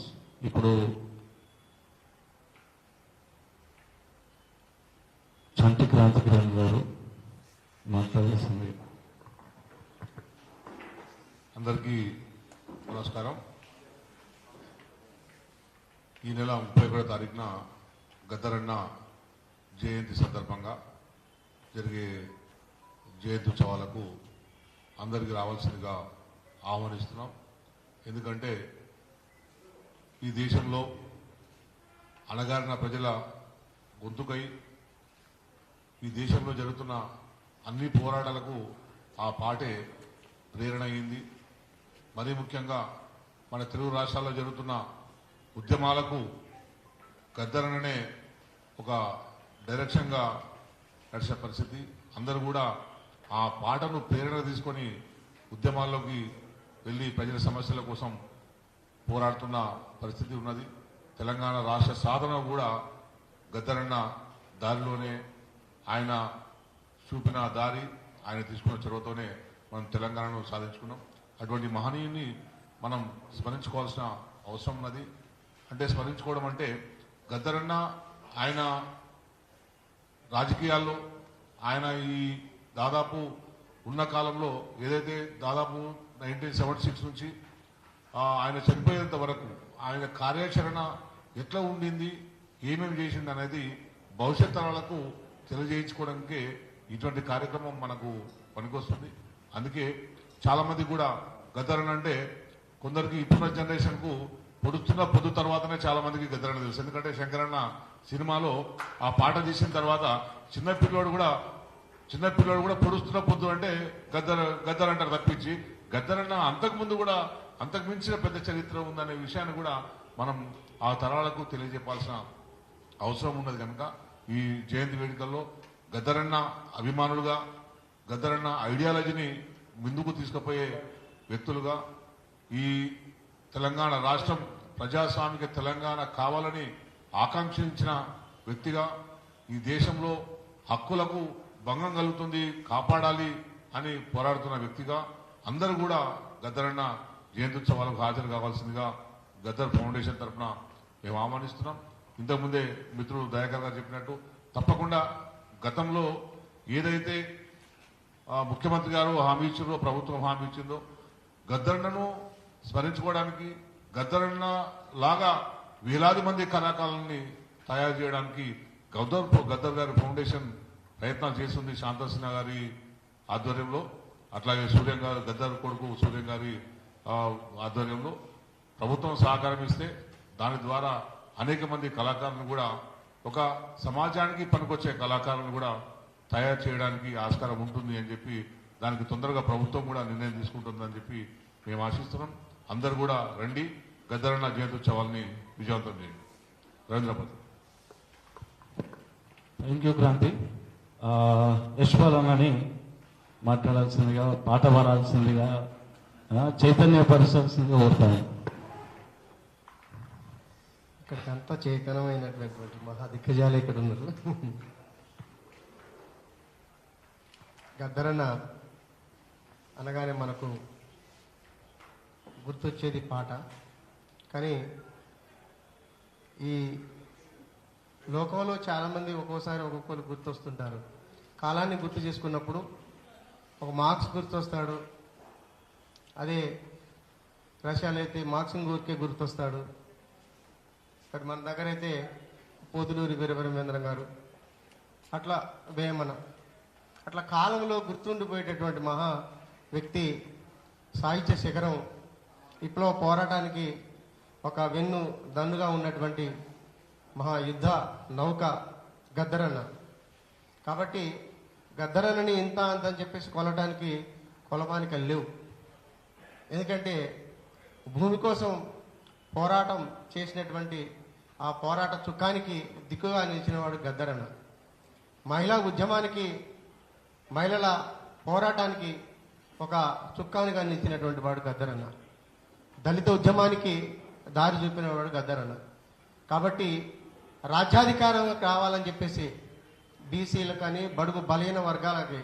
ఇప్పుడు చంటి క్రాంతికిరణ్ గారు మాట్లాడాల్సింది. అందరికీ నమస్కారం. ఈ నెల 31వ తారీఖున గద్దరన్న జయంతి సందర్భంగా జరిగే జయంతి ఉత్సవాలకు అందరికీ రావాల్సిందిగా ఆహ్వానిస్తున్నాం. ఎందుకంటే ఈ దేశంలో అణగారిన ప్రజల గొంతుకై ఈ దేశంలో జరుగుతున్న అన్ని పోరాటాలకు ఆ పాటే ప్రేరణ అయింది. మరీ ముఖ్యంగా మన తెలుగు రాష్ట్రాల్లో జరుగుతున్న ఉద్యమాలకు గద్దరన్ననే ఒక డైరెక్షన్గా నడిచే పరిస్థితి. అందరూ కూడా ఆ పాటను ప్రేరణ తీసుకొని ఉద్యమాల్లోకి వెళ్ళి ప్రజల సమస్యల కోసం పోరాడుతున్న పరిస్థితి ఉన్నది. తెలంగాణ రాష్ట్ర సాధన కూడా గద్దరన్న దారిలోనే, ఆయన చూపిన దారి, ఆయన తీసుకున్న చొరవతోనే మనం తెలంగాణను సాధించుకున్నాం. అటువంటి మహనీయుని మనం స్మరించుకోవాల్సిన అవసరం ఉన్నది. అంటే స్మరించుకోవడం అంటే గద్దరన్న ఆయన రాజకీయాల్లో ఆయన ఈ దాదాపు ఉన్న కాలంలో ఏదైతే దాదాపు 1976 నుంచి ఆయన చనిపోయేంత వరకు ఆయన కార్యాచరణ ఎట్లా ఉండింది, ఏమేమి చేసింది అనేది భవిష్యత్ తరాలకు తెలియజేయించుకోవడానికే ఇటువంటి కార్యక్రమం మనకు పనికొస్తుంది. అందుకే చాలా మంది కూడా గద్దరన్న అంటే కొందరికి ఇప్పుడున్న జనరేషన్కు పొడుస్తున్న పొద్దు తర్వాతనే చాలా మందికి గద్దరన్న తెలుసు. ఎందుకంటే శంకరన్న సినిమాలో ఆ పాట తీసిన తర్వాత చిన్నపిల్లోడు కూడా పొడుస్తున్న పొద్దు అంటే గద్దర్ అంటారు తప్పించి, గద్దరన్న అంతకుముందు కూడా అంతకు మించిన పెద్ద చరిత్ర ఉందనే విషయాన్ని కూడా మనం ఆ తరాలకు తెలియజెప్పాల్సిన అవసరం ఉన్నది. కనుక ఈ జయంతి వేడుకల్లో గద్దరన్న అభిమానులుగా, గద్దరన్న ఐడియాలజీని ముందుకు తీసుకుపోయే వ్యక్తులుగా, ఈ తెలంగాణ రాష్ట్రం ప్రజాస్వామిక తెలంగాణ కావాలని ఆకాంక్షించిన వ్యక్తిగా, ఈ దేశంలో హక్కులకు భంగం కలుగుతుంది, కాపాడాలి అని పోరాడుతున్న వ్యక్తిగా అందరూ కూడా గద్దరన్న జయంత్యుత్సవాలకు హాజరు కావాల్సిందిగా గద్దర్ ఫౌండేషన్ తరఫున మేము ఆహ్వానిస్తున్నాం. ఇంతకుముందే మిత్రుడు దయాకర్ గారు చెప్పినట్టు తప్పకుండా గతంలో ఏదైతే ముఖ్యమంత్రి గారు హామీ ఇచ్చిందో, ప్రభుత్వం హామీ ఇచ్చిందో, గద్దరన్నను స్మరించుకోవడానికి, గద్దరన్న లాగా వేలాది మంది కళాకారుల్ని తయారు చేయడానికి గద్దర్ గారి ఫౌండేషన్ ప్రయత్నాలు చేస్తుంది శాంతసింహ గారి ఆధ్వర్యంలో. అట్లాగే సూర్యం గారు, గద్దర్ కొడుకు సూర్యం గారి ఆధ్వర్యంలో ప్రభుత్వం సహకారం ఇస్తే దాని ద్వారా అనేక మంది కళాకారులను కూడా, ఒక సమాజానికి పనికొచ్చే కళాకారులను కూడా తయారు చేయడానికి ఆస్కారం ఉంటుంది అని చెప్పి, దానికి తొందరగా ప్రభుత్వం కూడా నిర్ణయం తీసుకుంటుందని చెప్పి మేము ఆశిస్తున్నాం. అందరూ కూడా రండి, గద్దరన్న జయంత్యుత్సవాల్ని విజయవంతం చేయండి. రవీంద్రపతి. Thank you Kranti. యశ్వాలని మాట్లాడాల్సిందిగా, పాట పాడాల్సిందిగా, చైతన్యపరచాల్సిందిగా కోరుతాను. ఇక్కడికంతా చైతన్యమైనటువంటి మహా దిగ్గజాలు ఇక్కడ ఉన్నారు. గద్దరన్న అనగానే మనకు గుర్తొచ్చేది పాట. కానీ ఈ లోకంలో చాలామంది ఒక్కోసారి ఒక్కొక్కరు గుర్తొస్తుంటారు. కాలాన్ని గుర్తు చేసుకున్నప్పుడు ఒక మార్క్స్ గుర్తొస్తాడు, అదే రష్యాలో అయితే మార్క్సింగ్ ఊరికే గుర్తొస్తాడు. ఇక్కడ మన దగ్గర అయితే పోతులూరి వీరబ్రహ్మేంద్రం గారు, అట్లా వేమన, అట్లా కాలంలో గుర్తుండిపోయేటటువంటి మహా వ్యక్తి, సాహిత్య శిఖరం, విప్లవ పోరాటానికి ఒక వెన్ను దన్నుగా ఉన్నటువంటి మహా యుద్ధ నౌక గద్దరన్న. కాబట్టి గద్దరన్నని ఇంత అంత అని చెప్పేసి కొలమానికి లేవు. ఎందుకంటే భూమి కోసం పోరాటం చేసినటువంటి ఆ పోరాట చుక్కానికి దిక్కుగా నిలిచినవాడు గద్దరన్న. మహిళా ఉద్యమానికి, మహిళల పోరాటానికి ఒక చుక్కానిగా నిలిచినటువంటి వాడు గద్దరన్న. దళిత ఉద్యమానికి దారి చూపినవాడు గద్దరన్న. కాబట్టి రాజ్యాధికారం కావాలని చెప్పేసి బీసీలకు కానీ బడుగు బలహీన వర్గాలకి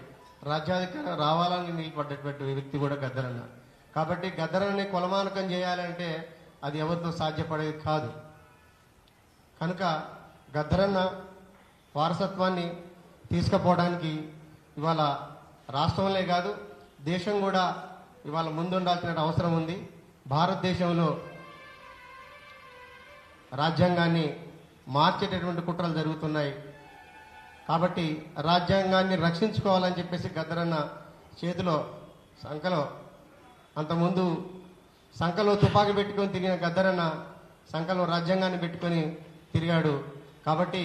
రాజ్యాధికారం రావాలని నిలబడ్డటువంటి వ్యక్తి కూడా గద్దరన్న. కాబట్టి గద్దరన్నని కొలమానకం చేయాలంటే అది ఎవరితో సాధ్యపడేది కాదు. కనుక గద్దరన్న వారసత్వాన్ని తీసుకుపోవడానికి ఇవాళ రాష్ట్రంలో కాదు, దేశం కూడా ఇవాళ ముందుండాల్సిన అవసరం ఉంది. భారతదేశంలో రాజ్యాంగాన్ని మార్చేటటువంటి కుట్రలు జరుగుతున్నాయి. కాబట్టి రాజ్యాంగాన్ని రక్షించుకోవాలని చెప్పేసి గద్దరన్న చేతిలో సంకలో, అంతకుముందు సంకలో తుపాకీ పెట్టుకొని తిరిగిన గద్దరన్న సంకలో రాజ్యాంగాన్ని పెట్టుకొని తిరిగాడు. కాబట్టి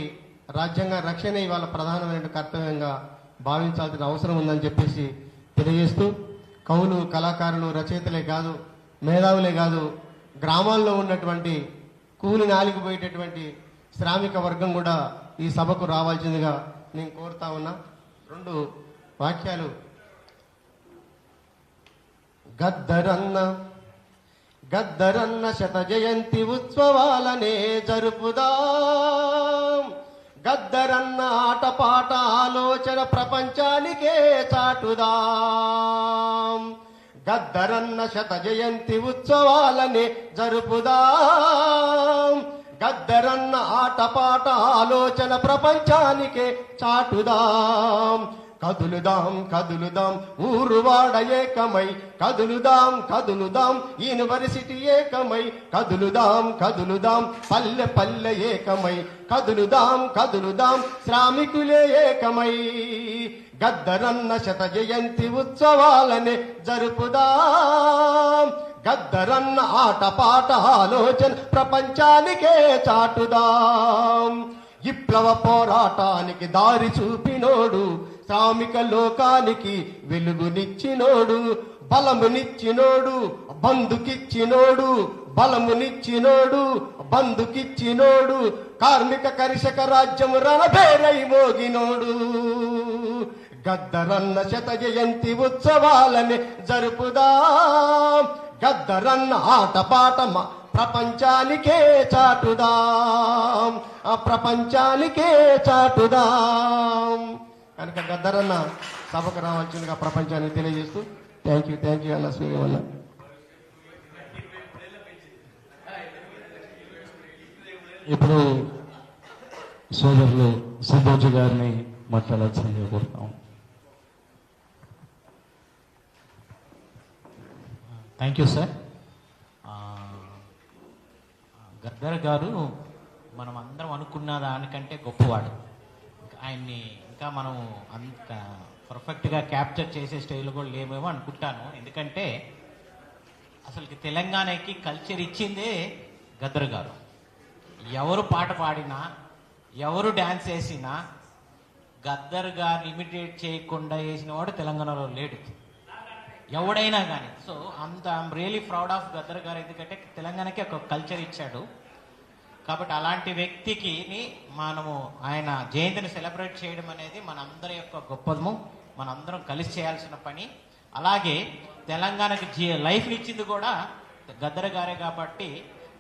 రాజ్యాంగ రక్షణ ఇవాళ ప్రధానమైన కర్తవ్యంగా భావించాల్సిన అవసరం ఉందని చెప్పేసి తెలియజేస్తూ, కవులు, కళాకారులు, రచయితలే కాదు, మేధావులే కాదు, గ్రామాల్లో ఉన్నటువంటి కూలి నాలిగిపోయేటటువంటి శ్రామిక వర్గం కూడా ఈ సభకు రావాల్సిందిగా నేను కోరుతా ఉన్నా. 2 వాక్యాలు. గద్దరన్న శత జయంతి ఉత్సవాలనే జరుపుదాం. గద్దరన్న ఆటపాట ఆలోచన ప్రపంచానికే చాటుదాం. గద్దరన్న శత జయంతి ఉత్సవాలనే జరుపుదాం. గద్దరన్న ఆటపాట ఆలోచన ప్రపంచానికే చాటుదాం. కదులుదాం ఊరువాడ ఏకమై, కదులుదాం యూనివర్సిటీ ఏకమై, కదులుదాం పల్లె ఏకమై, కదులుదాం శ్రామికులే ఏకమై. గద్దరన్న శత జయంతి ఉత్సవాలనే జరుపుదాం. గద్దరన్న ఆటపాట ఆలోచన ప్రపంచానికే చాటుదాం. విప్లవ పోరాటానికి దారి చూపినోడు, శ్రామిక లోకానికి వెలుగునిచ్చినోడు, బలమునిచ్చినోడు, బంధుకిచ్చినోడు, కార్మిక కర్షక రాజ్యము రణబేరై మోగినోడు. గద్దరన్న శత జయంతి ఉత్సవాలని జరుపుదాం. గద్దరన్న ఆటపాట ప్రపంచానికే చాటుదాం. కనుక గద్దరన్న సభకు రావాల్సిందిగా ప్రపంచానికి తెలియజేస్తూ థ్యాంక్ యూ అన్న సూర్యవల్ల. ఇప్పుడు సోదరులు సిద్ధోజీ గారిని మాట్లాడాల్సిందిగా కోరుతాం. Thank you sir. గద్దర్ గారు మనం అందరం అనుకున్న దానికంటే గొప్పవాడు. ఆయన్ని ఇంకా మనం అంత పర్ఫెక్ట్గా క్యాప్చర్ చేసే స్టైల్ కూడా లేమేమో అనుకుంటాను. ఎందుకంటే అసలుకి తెలంగాణకి కల్చర్ ఇచ్చిందే గద్దర్ గారు. ఎవరు పాట పాడినా, ఎవరు డ్యాన్స్ వేసినా గద్దర్ గారిని ఇమిటేట్ చేయకుండా వేసిన వాడు తెలంగాణలో లేడు, ఎవడైనా కానీ. So I'm really proud of Gaddar గారు. ఎందుకంటే తెలంగాణకి ఒక కల్చర్ ఇచ్చాడు. కాబట్టి అలాంటి వ్యక్తికి మనము ఆయన జయంతిని సెలబ్రేట్ చేయడం అనేది మనందరి యొక్క గొప్పదము, మనందరం కలిసి చేయాల్సిన పని. అలాగే తెలంగాణకి లైఫ్ని ఇచ్చింది కూడా గద్దర్ గారే. కాబట్టి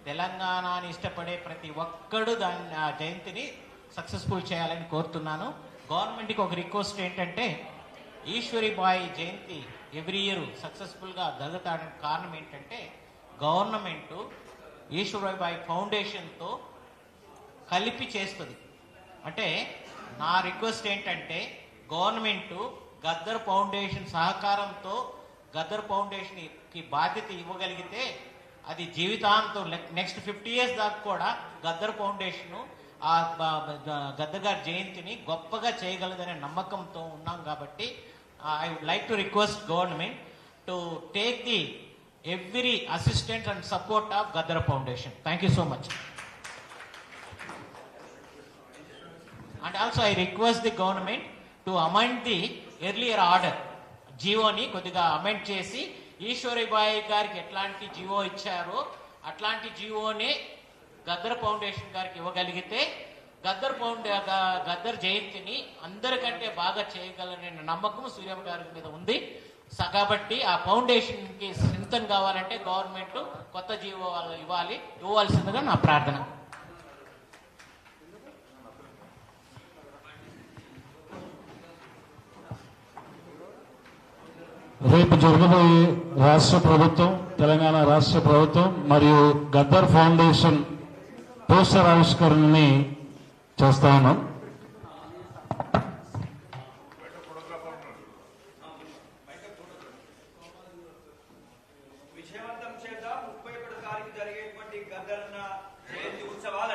తెలంగాణని ఇష్టపడే ప్రతి ఒక్కడు దాన్ని ఆ జయంతిని సక్సెస్ఫుల్ చేయాలని కోరుతున్నాను. గవర్నమెంట్కి ఒక రిక్వెస్ట్ ఏంటంటే, ఈశ్వరీబాయి జయంతి ఎవ్రీ ఇయర్ సక్సెస్ఫుల్గా జరుగుతాడానికి కారణం ఏంటంటే, గవర్నమెంటు ఈశ్వరీబాయి ఫౌండేషన్తో కలిపి చేస్తుంది. అంటే నా రిక్వెస్ట్ ఏంటంటే గవర్నమెంట్ గద్దర్ ఫౌండేషన్ సహకారంతో గద్దర్ ఫౌండేషన్కి బాధ్యత ఇవ్వగలిగితే అది జీవితాంతం నెక్స్ట్ 50 years దాకా కూడా గద్దర్ ఫౌండేషన్ ఆ గద్దర్ గారి జయంతిని గొప్పగా చేయగలదనే నమ్మకంతో ఉన్నాం. కాబట్టి I would like to request government to take the every assistance and support of Gaddar Foundation. Thank you so much. And also I request the government to amend the earlier order. జీవోని కొద్దిగా అమెండ్ చేసి ఈశ్వరీబాయి గారికి ఎట్లాంటి జీవో ఇచ్చారో అట్లాంటి జీవోని గద్దర్ ఫౌండేషన్ గారికి ఇవ్వగలిగితే గద్దర్ జయంతిని అందరికంటే బాగా చేయగలనే నమ్మకం సూర్యం గారి మీద ఉంది. కాబట్టి ఆ ఫౌండేషన్కి స్ట్రెంగ్తన్ కావాలంటే గవర్నమెంట్ కొత్త జీవో ఇవ్వాల్సిందిగా నా ప్రార్థన. రేపు జరగబోయే రాష్ట్ర ప్రభుత్వం, తెలంగాణ రాష్ట్ర ప్రభుత్వం మరియు గద్దర్ ఫౌండేషన్ పోస్టర్ ఆవిష్కరణని చేస్తా ఉన్నాం. విజయవంతం చేద్దాం. 31 తారీఖు జరిగేటువంటి గద్దర్ జయంతి ఉత్సవాలను